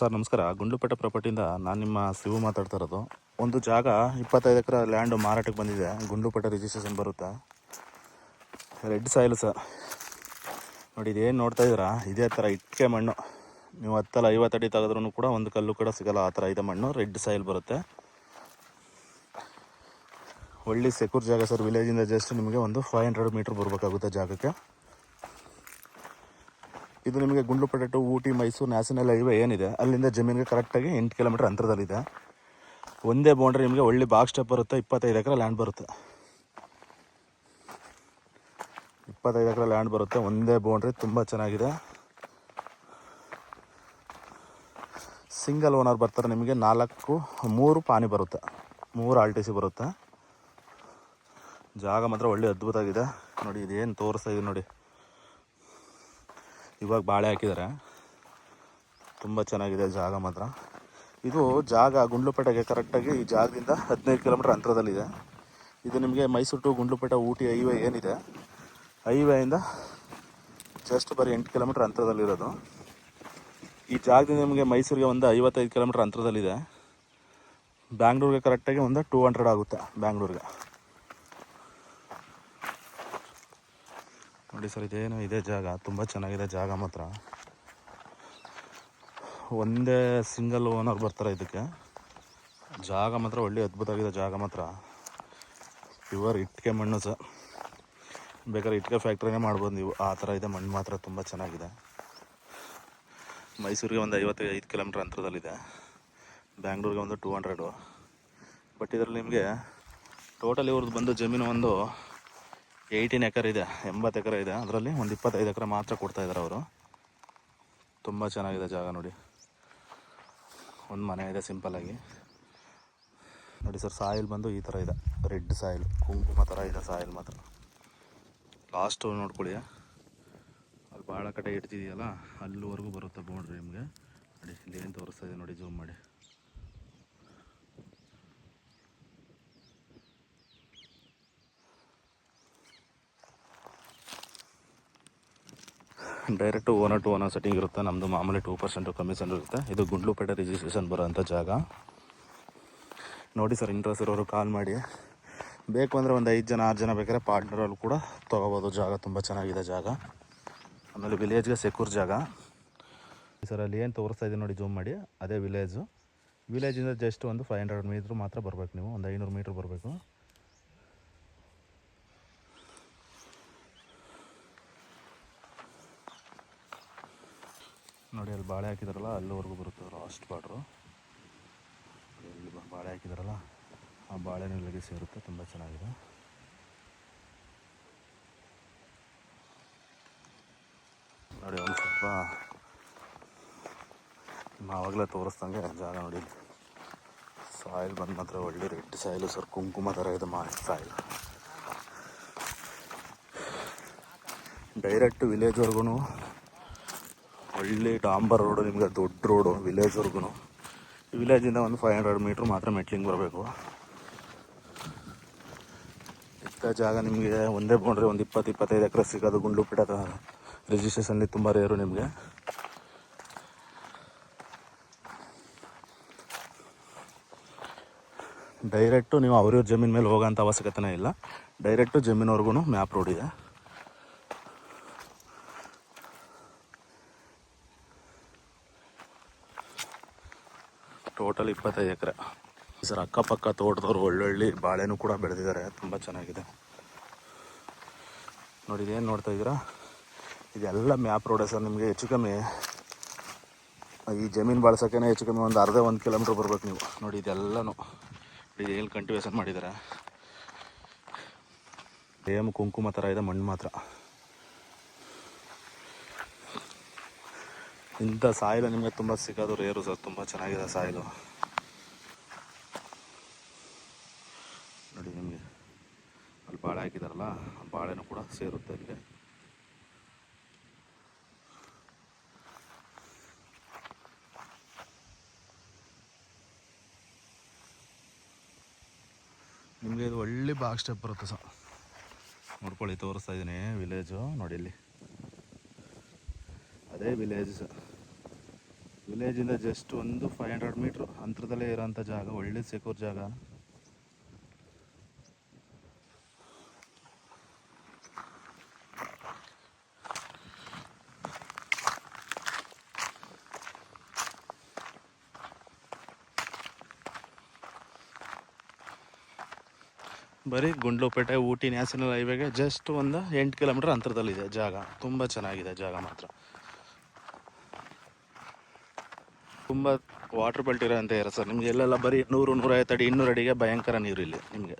Sir ನಮಸ್ಕಾರ. ಗುಂಡ್ಲುಪೇಟೆ ಪ್ರಾಪರ್ಟಿಯಿಂದ ನಾನು ನಿಮ್ಮ ಶಿವು ಮಾತಾಡ್ತಾ ಇರೋದು. ಒಂದು ಜಾಗ 25 ಎಕರೆ ಲ್ಯಾಂಡು ಮಾರಾಟಕ್ಕೆ ಬಂದಿದೆ. ಗುಂಡ್ಲುಪೇಟೆ ರಿಜಿಸ್ಟ್ರೇಷನ್ ಬರುತ್ತೆ. Red soil sir. ನೋಡಿ ಇದೇನು ನೋಡ್ತಾ ಇದ್ದೀರಾ, ಇದೇ ಥರ ಇಟ್ಟಿಗೆ ಮಣ್ಣು. ನೀವು 10-50 ಅಡಿ ತೆಗೆದ್ರೂ ಕೂಡ ಒಂದು ಕಲ್ಲು ಕೂಡ ಸಿಗೋಲ್ಲ, ಆ ಥರ ಇದೆ ಮಣ್ಣು. ರೆಡ್ ಸಾಯಿಲ್ ಬರುತ್ತೆ. ಒಳ್ಳೆ ಸೆಕ್ಯೂರ್ ಜಾಗ ಸರ್. ವಿಲೇಜಿಂದ ಜಸ್ಟ್ ನಿಮಗೆ ಒಂದು 500 ಮೀಟ್ರ್ ಬರಬೇಕಾಗುತ್ತೆ ಜಾಗಕ್ಕೆ. ಇದು ನಿಮಗೆ Gundlupet to Ooty Mysuru national highway ಏನಿದೆ ಅಲ್ಲಿಂದ ಜಮೀನಿಗೆ ಕರೆಕ್ಟಾಗಿ 8 ಕಿಲೋಮೀಟರ್ ಅಂತರದಲ್ಲಿದೆ. ಒಂದೇ ಬೌಂಡ್ರಿ ನಿಮಗೆ ಒಳ್ಳೆ ಬಾಕ್ಸ್ ಸ್ಟೆಪ್ ಬರುತ್ತೆ. 25 ಎಕರೆ ಲ್ಯಾಂಡ್ ಬರುತ್ತೆ. 25 ಎಕರೆ ಲ್ಯಾಂಡ್ ಬರುತ್ತೆ. ಒಂದೇ ಬೌಂಡ್ರಿ, ತುಂಬ ಚೆನ್ನಾಗಿದೆ. ಸಿಂಗಲ್ ಓನರ್ ಬರ್ತಾರೆ. ನಿಮಗೆ 3 ಪಾನಿ ಬರುತ್ತೆ, 3 RTC ಬರುತ್ತೆ. ಜಾಗ ಮಾತ್ರ ಒಳ್ಳೆ ಅದ್ಭುತ ಆಗಿದೆ. ನೋಡಿ ಇದೇನು ತೋರಿಸ್ತಾ ಇದೆ ನೋಡಿ, ಇವಾಗ ಬಾಳೆ ಹಾಕಿದ್ದಾರೆ. ತುಂಬ ಚೆನ್ನಾಗಿದೆ ಜಾಗ ಮಾತ್ರ. ಇದು ಜಾಗ ಗುಂಡ್ಲುಪೇಟೆಗೆ ಕರೆಕ್ಟಾಗಿ ಈ ಜಾಗದಿಂದ 15 ಕಿಲೋಮೀಟರ್ ಅಂತರದಲ್ಲಿದೆ. ಇದು ನಿಮಗೆ ಮೈಸೂರು ಟು ಗುಂಡ್ಲುಪೇಟೆ ಊಟಿ ಹೈವೇ ಏನಿದೆ, ಹೈವೇಯಿಂದ ಜಸ್ಟ್ ಬರೀ 8 ಕಿಲೋಮೀಟರ್ ಅಂತರದಲ್ಲಿರೋದು. ಈ ಜಾಗದಿಂದ ನಿಮಗೆ ಮೈಸೂರಿಗೆ ಒಂದು 55 ಕಿಲೋಮೀಟರ್ ಅಂತರದಲ್ಲಿದೆ. ಬ್ಯಾಂಗ್ಳೂರಿಗೆ ಕರೆಕ್ಟಾಗಿ ಒಂದು 200 ಆಗುತ್ತೆ ಬ್ಯಾಂಗ್ಳೂರಿಗೆ. ನೋಡಿ ಸರ್, ಇದೇನು ಇದೆ ಜಾಗ, ತುಂಬ ಚೆನ್ನಾಗಿದೆ ಜಾಗ ಮಾತ್ರ. ಒಂದೇ ಸಿಂಗಲ್ ಓನರ್ ಬರ್ತಾರೆ ಇದಕ್ಕೆ. ಜಾಗ ಮಾತ್ರ ಒಳ್ಳೆ ಅದ್ಭುತ ಆಗಿದೆ ಜಾಗ ಮಾತ್ರ. ಪ್ಯೂರ್ ಇಟ್ಟಿಗೆ ಮಣ್ಣು ಸರ್. ಬೇಕಾದ್ರೆ ಇಟ್ಟಿಗೆ ಫ್ಯಾಕ್ಟ್ರಿನೇ ಮಾಡ್ಬೋದು ನೀವು, ಆ ಥರ ಇದೆ ಮಣ್ಣು ಮಾತ್ರ. ತುಂಬ ಚೆನ್ನಾಗಿದೆ. ಮೈಸೂರಿಗೆ ಒಂದು 55 ಕಿಲೋಮೀಟರ್ ಅಂತರದಲ್ಲಿದೆ. ಬ್ಯಾಂಗ್ಳೂರಿಗೆ ಒಂದು 200. ಬಟ್ ಇದರಲ್ಲಿ ನಿಮಗೆ ಟೋಟಲ್ ಇವ್ರದ್ದು ಬಂದು ಜಮೀನು ಒಂದು 18 ಎಕರೆ ಇದೆ, 80 ಎಕರೆ ಇದೆ. ಅದರಲ್ಲಿ ಒಂದು 25 ಎಕರೆ ಮಾತ್ರ ಕೊಡ್ತಾಯಿದ್ದಾರೆ ಅವರು. ತುಂಬ ಚೆನ್ನಾಗಿದೆ ಜಾಗ ನೋಡಿ. ಒಂದು ಮನೆ ಇದೆ ಸಿಂಪಲ್ಲಾಗಿ. ನೋಡಿ ಸರ್, ಸಾಯಿಲ್ ಬಂದು ಈ ಥರ ಇದೆ, ರೆಡ್ ಸಾಯಿಲ್, ಕುಂಕುಮ ಥರ ಇದೆ ಸಾಯಿಲ್ ಮಾತ್ರ. ಲಾಸ್ಟು ನೋಡ್ಕೊಳ್ಳಿ, ಅಲ್ಲಿ ಭಾಳ ಕಡೆ ಇಡ್ತಿದೆಯಲ್ಲ ಅಲ್ಲಿವರೆಗೂ ಬರುತ್ತೆ ಬೌಂಡ್ರಿ ನಿಮಗೆ. ನೋಡಿ ಇಲ್ಲಿ ಏನು ತೋರಿಸ್ತಾ ಇದೆ ನೋಡಿ, ಜೂಮ್ ಮಾಡಿ. Direct owner to owner setting ಇರುತ್ತೆ. ನಮ್ಮದು ಮಾಮೂಲಿ 2% ಕಮಿಷನ್ ಇರುತ್ತೆ. ಇದು ಗುಂಡ್ಲುಪೇಟೆ ರಿಜಿಸ್ಟ್ರೇಷನ್ ಬರೋಂಥ ಜಾಗ. ನೋಡಿ ಸರ್, ಇಂಟ್ರೆಸ್ಟ್ ಇರೋರು ಕಾಲ್ ಮಾಡಿ. ಬೇಕು ಅಂದರೆ ಒಂದು 5 ಜನ 6 ಜನ ಬೇಕಾದ್ರೆ ಪಾರ್ಟ್ನರಲ್ಲಿ ಕೂಡ ತೊಗೋಬೋದು. ಜಾಗ ತುಂಬ ಚೆನ್ನಾಗಿದೆ ಜಾಗ. ಆಮೇಲೆ ವಿಲೇಜ್ಗೆ ಸೆಕ್ಯೂರ್ ಜಾಗ ಸರ್. ಅಲ್ಲಿ ಏನು ತೋರಿಸ್ತಾ ಇದೆ ನೋಡಿ, ಜೂಮ್ ಮಾಡಿ, ಅದೇ ವಿಲೇಜು. ವಿಲೇಜಿಂದ ಜಸ್ಟ್ ಒಂದು 500 ಮೀಟ್ರ್ ಮಾತ್ರ ಬರಬೇಕು. ನೀವು ಒಂದು 500 ಮೀಟ್ರ್ ಬರಬೇಕು. ನೋಡಿ ಅಲ್ಲಿ ಬಾಳೆ ಹಾಕಿದಾರಲ್ಲ ಅಲ್ಲಿವರೆಗೂ ಬರುತ್ತೆ ಲಾಸ್ಟ್ ಬಾರ್ಡ್ರು. ಇಲ್ಲಿ ಬಾಳೆ ಹಾಕಿದಾರಲ್ಲ ಆ ಬಾಳೆನಲ್ಲಿಗೆ ಸೇರುತ್ತೆ. ತುಂಬ ಚೆನ್ನಾಗಿದೆ. ನೋಡಿ ಒಂದು ಸ್ವಲ್ಪ ಆವಾಗಲೇ ತೋರಿಸ್ದಂಗೆ ಜಾಗ ನೋಡಿ. ಸಾಯಿಲ್ ಬಂದು ಮಾತ್ರ ಒಳ್ಳೆ ರೆಡ್ ಸಾಯಿಲು ಸರ್, ಕುಂಕುಮ ಥರ ಇದೆ ಸಾಯಿಲ್. ಡೈರೆಕ್ಟ್ ವಿಲೇಜ್ವರೆಗೂ ಒಳ್ಳೆ ಡಾಂಬರ್ ರೋಡು, ನಿಮಗೆ ದೊಡ್ಡ ರೋಡು ವಿಲೇಜ್ವರೆಗೂ. ವಿಲೇಜಿಂದ ಒಂದು 500 ಮೀಟ್ರ್ ಮಾತ್ರ ಮೆಟ್ಲಿಂಗ್ ಬರಬೇಕು. ಇಂಥ ಜಾಗ ನಿಮಗೆ ಒಂದೇ ಬೌಂಡ್ರಿ ಒಂದು 20-25 ಎಕರೆ ಸಿಗೋದು ಗುಂಡ್ಲುಪೇಟೆ ರಿಜಿಸ್ಟ್ರೇಷನ್ಲಿ ತುಂಬ ರೇರು ನಿಮಗೆ. ಡೈರೆಕ್ಟು ನೀವು ಅವ್ರ ಜಮೀನು ಮೇಲೆ ಹೋಗೋಂಥ ಅವಶ್ಯಕತೆನೇ ಇಲ್ಲ. ಡೈರೆಕ್ಟು ಜಮೀನವ್ರಿಗೂ ಮ್ಯಾಪ್ ರೋಡ್ ಇದೆ. ಟೋಟಲ್ 25 ಎಕರೆ ಸರ್. ಅಕ್ಕಪಕ್ಕ ತೋಟದವ್ರು ಒಳ್ಳೊಳ್ಳೆ ಬಾಳೆನೂ ಕೂಡ ಬೆಳೆದಿದ್ದಾರೆ. ತುಂಬ ಚೆನ್ನಾಗಿದೆ ನೋಡಿ. ಇದೇನು ನೋಡ್ತಾ ಇದ್ದೀರಾ, ಇದೆಲ್ಲ ಮ್ಯಾಪ್ ರೋಡೇ ಸರ್. ನಿಮಗೆ ಹೆಚ್ಚು ಕಮ್ಮಿ ಈ ಜಮೀನು ಬಳಸೋಕ್ಕೇ ಹೆಚ್ಚು ಕಮ್ಮಿ ಒಂದು 1 ಕಿಲೋಮೀಟ್ರ್ ಬರಬೇಕು ನೀವು. ನೋಡಿ ಇದೆಲ್ಲನೂ ಏನು ಕಂಟಿವೇಶನ್ ಮಾಡಿದ್ದಾರೆ. ಸೇಮ್ ಕುಂಕುಮ ಥರ ಇದೆ ಮಣ್ಣು ಮಾತ್ರ. ಇಂಥ ಸಾಯಿಲು ನಿಮಗೆ ತುಂಬ ಸಿಗೋದು ರೇರು ಸರ್. ತುಂಬ ಚೆನ್ನಾಗಿದೆ ಸಾಯಿಲು ನೋಡಿ. ನಿಮಗೆ ಅಲ್ಲಿ ಬಾಳೆ ಹಾಕಿದಾರಲ್ಲ ಆ ಬಾಳೆನೂ ಕೂಡ ಸೇರುತ್ತೆ ಇಲ್ಲಿ. ನಿಮಗೆ ಇದು ಒಳ್ಳೆ ಬಾಕ್ಸ್ ಸ್ಟೆಪ್ ಬರುತ್ತೆ ಸರ್. ನೋಡ್ಕೊಳ್ಳಿ, ತೋರಿಸ್ತಾ ಇದ್ದೀನಿ ವಿಲೇಜು ನೋಡಿ. ಇಲ್ಲಿ ಅದೇ ವಿಲೇಜ್ ಸರ್. ವಿಲೇಜಿಂದ ಜಸ್ಟ್ ಒಂದು 500 ಮೀಟ್ರ್ ಅಂತರದಲ್ಲೇ ಇರೋಂಥ ಜಾಗ, ಒಳ್ಳೆ ಸೆಕ್ಯೂರ್ ಜಾಗ. ಬರೀ ಗುಂಡ್ಲುಪೇಟೆ ಊಟಿ ನ್ಯಾಷನಲ್ ಹೈವೇಗೆ ಜಸ್ಟ್ ಒಂದು 8 ಕಿಲೋಮೀಟ್ರ್ ಅಂತರದಲ್ಲಿದೆ ಜಾಗ. ತುಂಬ ಚೆನ್ನಾಗಿದೆ ಜಾಗ ಮಾತ್ರ. ತುಂಬ ವಾಟರ್ ಬೆಲ್ಟ್ ಇರೋ ಅಂತ ಇರೋ ಸರ್. ನಿಮಗೆ ಎಲ್ಲೆಲ್ಲ ಬರೀ 100, 150 ಅಡಿ, 200 ಅಡಿಗೆ ಭಯಂಕರ ನೀರು ಇಲ್ಲಿ ನಿಮಗೆ.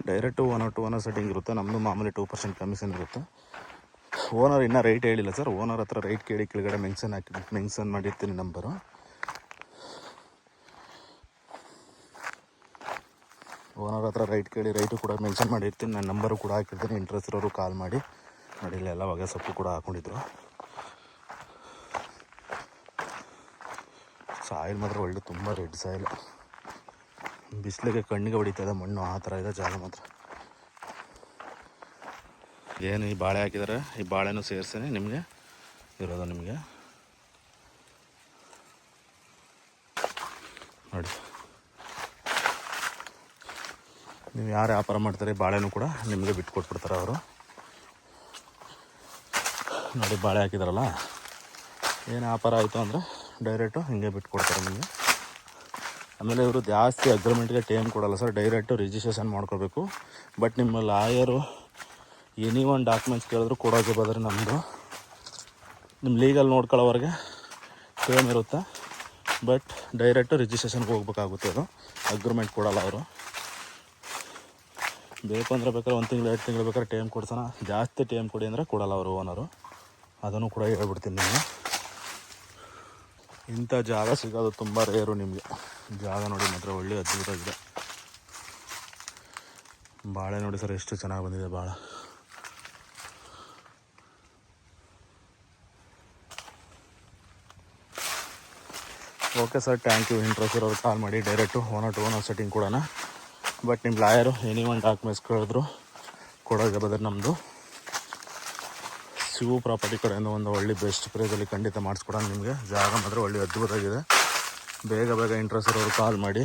ಡೈರೆಕ್ಟು ಓನರ್ ಸೆಟ್ಟಿಂಗ್ ಇರುತ್ತೆ. ನಮ್ಮದು ಮಾಮೂಲಿ 2% ಕಮಿಷನ್ ಇರುತ್ತೆ. ಓನರ್ ಇನ್ನೂ ರೈಟ್ ಹೇಳಿಲ್ಲ ಸರ್. ಓನರ್ ಹತ್ರ ರೈಟ್ ಕೇಳಿ ಕೆಳಗಡೆ ಮೆನ್ಷನ್ ಮಾಡಿರ್ತೀನಿ ನಂಬರು. ಓನರ್ ಹತ್ರ ರೈಟ್ ಕೇಳಿ ರೈಟು ಕೂಡ ಮೆನ್ಷನ್ ಮಾಡಿರ್ತೀನಿ. ನನ್ನ ನಂಬರು ಕೂಡ ಹಾಕಿರ್ತೀನಿ. ಇಂಟ್ರೆಸ್ಟ್ ಇರೋರು ಕಾಲ್ ಮಾಡಿ. ನೋಡಿ ಇಲ್ಲೆಲ್ಲ ಹೊಗೆ ಸೊಪ್ಪು ಕೂಡ ಹಾಕ್ಕೊಂಡಿದ್ರು. ಸಾಯಿಲ್ ಮಾತ್ರ ಒಳ್ಳೆ ತುಂಬ ರೆಡ್ ಸಾಯಿಲ್. ಬಿಸಿಲಿಗೆ ಕಣ್ಣಿಗೆ ಹೊಡಿತದೆ ಮಣ್ಣು, ಆ ಥರ ಇದೆ ಜಾಗ ಮಾತ್ರ. ಏನು ಈ ಬಾಳೆ ಹಾಕಿದ್ದಾರೆ, ಈ ಬಾಳೆನೂ ಸೇರಿಸೇ ನಿಮಗೆ ಇರೋದು. ನಿಮಗೆ ನೋಡಿ, ನೀವು ಯಾರು ವ್ಯಾಪಾರ ಮಾಡ್ತಾರೆ ಬಾಳೆನೂ ಕೂಡ ನಿಮಗೆ ಬಿಟ್ಕೊಟ್ಬಿಡ್ತಾರೆ ಅವರು. ನೋಡಿ ಬಾಳೆ ಹಾಕಿದಾರಲ್ಲ, ಏನು ವ್ಯಾಪಾರ ಆಯಿತು ಅಂದರೆ ಡೈರೆಕ್ಟು ಹಿಂಗೆ ಬಿಟ್ಕೊಡ್ತಾರೆ ನಿಮಗೆ. ಆಮೇಲೆ ಇವರು ಜಾಸ್ತಿ ಅಗ್ರಿಮೆಂಟ್ಗೆ ಟೈಮ್ ಕೊಡೋಲ್ಲ ಸರ್. ಡೈರೆಕ್ಟು ರಿಜಿಸ್ಟ್ರೇಷನ್ ಮಾಡ್ಕೋಬೇಕು. ಬಟ್ ನಿಮ್ಮ ಲಾಯರು ಎನಿ ಒಂದು ಡಾಕ್ಯುಮೆಂಟ್ಸ್ ಕೇಳಿದ್ರು ಕೊಡೋಕೆ ಬದ್ರೆ ನಮ್ಮದು ನಿಮ್ಮ ಲೀಗಲ್ ನೋಡ್ಕೊಳ್ಳೋವರೆಗೆ ಟೈಮ್ ಇರುತ್ತೆ. ಬಟ್ ಡೈರೆಕ್ಟು ರಿಜಿಸ್ಟ್ರೇಷನ್ಗೆ ಹೋಗ್ಬೇಕಾಗುತ್ತೆ. ಅದು ಅಗ್ರಿಮೆಂಟ್ ಕೊಡೋಲ್ಲ ಅವರು. ಬೇಕು ಅಂದರೆ ಬೇಕಾದ್ರೆ 1 ತಿಂಗಳು 2 ತಿಂಗಳು ಬೇಕಾದ್ರೆ ಟೈಮ್ ಕೊಡ್ಸೋಣ. ಜಾಸ್ತಿ ಟೈಮ್ ಕೊಡಿ ಅಂದರೆ ಕೊಡೋಲ್ಲ ಅವರು ಓನರು. ಅದನ್ನು ಕೂಡ ಹೇಳ್ಬಿಡ್ತೀನಿ ನೀವು. ಇಂಥ ಜಾಗ ಸಿಗೋದು ತುಂಬ ರೇರು ನಿಮಗೆ. ಜಾಗ ನೋಡಿ ಮಾತ್ರ ಒಳ್ಳೆ ಅದ್ಭುತವಾಗಿದೆ. ಬಾಳೆ ನೋಡಿ ಸರ್ ಎಷ್ಟು ಚೆನ್ನಾಗಿ ಬಂದಿದೆ ಬಾಳೆ. Okay sir, thank you. Interest ಇರೋರು ಕಾಲ್ ಮಾಡಿ. ಡೈರೆಕ್ಟು ಓನರ್ ಸೆಟ್ಟಿಂಗ್ ಕೊಡೋಣ. ಬಟ್ ನಿಮ್ಮ ಲಾಯರು ಎನಿ ಒಂದು ಡಾಕ್ಯುಮೆಂಟ್ಸ್ ಕೇಳಿದ್ರು ಕೊಡೋಕೆ ಬದ್ರೆ ನಮ್ಮದು ಶಿವು ಪ್ರಾಪರ್ಟಿ ಕಡೆಯಿಂದ ಒಂದು ಒಳ್ಳೆ ಬೆಸ್ಟ್ ಪ್ರೈಸಲ್ಲಿ ಖಂಡಿತ ಮಾಡಿಸ್ಕೊಡೋಣ ನಿಮಗೆ. ಜಾಗ ಮಾತ್ರ ಒಳ್ಳೆ ಅದ್ಭುತವಾಗಿದೆ. ಬೇಗ ಇಂಟ್ರೆಸ್ಟ್ ಇರೋರು ಕಾಲ್ ಮಾಡಿ.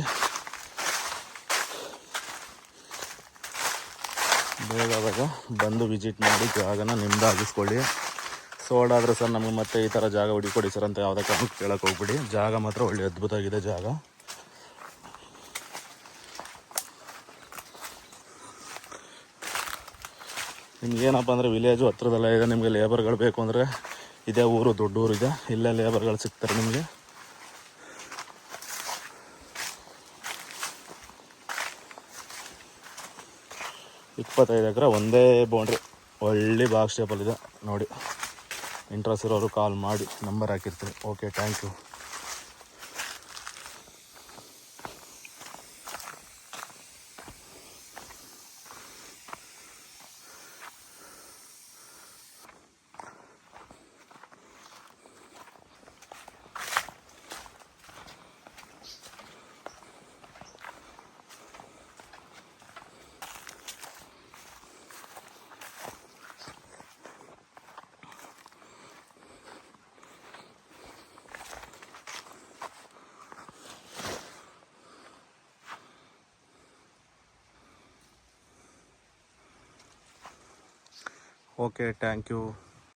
ಬೇಗ ಬಂದು ವಿಸಿಟ್ ಮಾಡಿ ಜಾಗನ ನಿಮ್ದು ಆಗಿಸ್ಕೊಳ್ಳಿ. ಸೋಲ್ಡ್ ಆದರೆ ಸರ್ ನಮಗೆ ಮತ್ತೆ ಈ ಥರ ಜಾಗ ಹುಡುಕೊಡಿ ಸರ್ ಅಂತ ಯಾವುದೇ ಕಾರಣಕ್ಕೆ ಕೇಳೋಕೆ ಹೋಗ್ಬಿಡಿ. ಜಾಗ ಮಾತ್ರ ಒಳ್ಳೆ ಅದ್ಭುತವಾಗಿದೆ ಜಾಗ. ನಿಮ್ಗೇನಪ್ಪ ಅಂದರೆ ವಿಲೇಜು ಹತ್ರದಲ್ಲೇ ಇದೆ. ನಿಮಗೆ ಲೇಬರ್ಗಳು ಬೇಕು ಅಂದರೆ ಇದೇ ಊರು, ದೊಡ್ಡ ಊರಿದೆ. ಇಲ್ಲೇ ಲೇಬರ್ಗಳು ಸಿಗ್ತಾರೆ ನಿಮಗೆ. ಇಪ್ಪತ್ತೈದು ಎಕರೆ ಒಂದೇ ಬೌಂಡ್ರಿ, ಒಳ್ಳೆ ಬಾಕ್ಸ್ ಶೇಪಲ್ಲಿದೆ ನೋಡಿ. ಇಂಟ್ರೆಸ್ಟ್ ಇರೋರು ಕಾಲ್ ಮಾಡಿ, ನಂಬರ್ ಹಾಕಿರ್ತೀನಿ. Okay, thank you. Okay, thank you.